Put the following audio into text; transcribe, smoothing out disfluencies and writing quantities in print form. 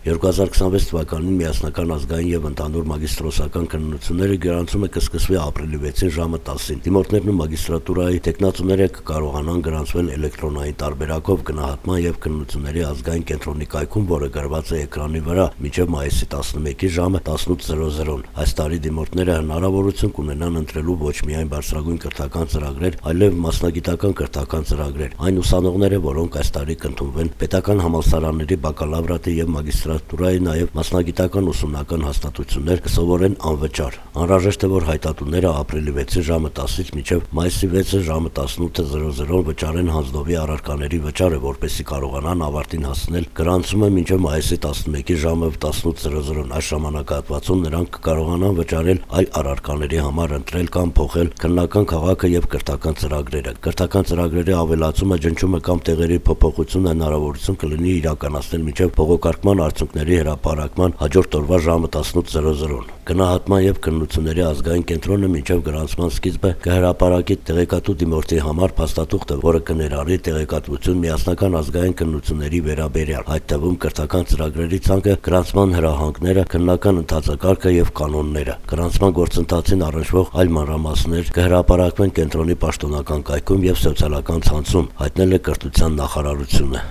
2026 թվականին միասնական ազգային եւ ընդհանուր մագիստրոսական քննությունները գրանցումը կսկսվի ապրիլի 6-ին ժամը 10-ին։ Դիմորդներն ու մագիստրատուրայի տեխնացուները կկարողանան գրանցվել էլեկտրոնային տարբերակով գնահատման եւ քննությունների ազգային կենտրոնի կայքում, որը գրված է էկրանի վրա, մինչեւ մայիսի 11-ի ժամը 18:00-ն։ Այս տարի դիմորդները հնարավորություն կունենան ընտրելու ոչ միայն բարձրագույն կրթական ծրագրեր, այլև մասնագիտական կրթական ծրագրեր։ Այն ուսանողները, որոնք այս տարի կընդունվեն պետական համալսարանների բակալավրատի եւ մագիստրատուրայի, նաեւ մասնագիտական ուսումնական հաստատություններ կսովորեն անվճար։ Անհրաժեշտ է, որ հայտատուները ապրիլի 6-ի ժամը 10-ից մինչեւ մայիսի 6-ի ժամը 18:00 վճարեն հանձնովի առարկաների վճարը, որպեսզի կարողանան ավարտին հասցնել գրանցումը մինչեւ մայիսի 11-ի ժամը 18:00։ Այս ժամանակահատվածում նրանք կկարողանան վճարել այլ առարկաների համար ընտրել կամ փոխել քննական քաղաքը եւ կրթական ծրագրերը։ Կրթական ծրագրերի ավելացումը, ջնջումը կամ տեղերի փոփոխությունը հնարավորություն կլինի իրականացնել մինչեւ բողոքարկման արդյունքների հրապարակման հաջորդ օրվա ժամը 18:00-ն։ Գնահատման եւ քննությունների ազգային կենտրոնը մինչեւ գրանցման սկիզբը կհրապարակի տեղեկատու դիմորդի համար փաստաթուղթը, որը կներառի տեղեկատվություն միասնական ազգային քննությունների վերաբերյալ, այդ թվում կրթական ծրագրերի ցանկը, գրանցման հրահանգները, քննական ընթացակարգը եւ կանոնները։ Գրանցման գործընթացին առնչվող այլ մանրամասներ կհրապարակվեն կենտրոնի պաշտոնական կայքում եւ սոցիալական ցանցում, հայտնել է կրթության նախարարությունը։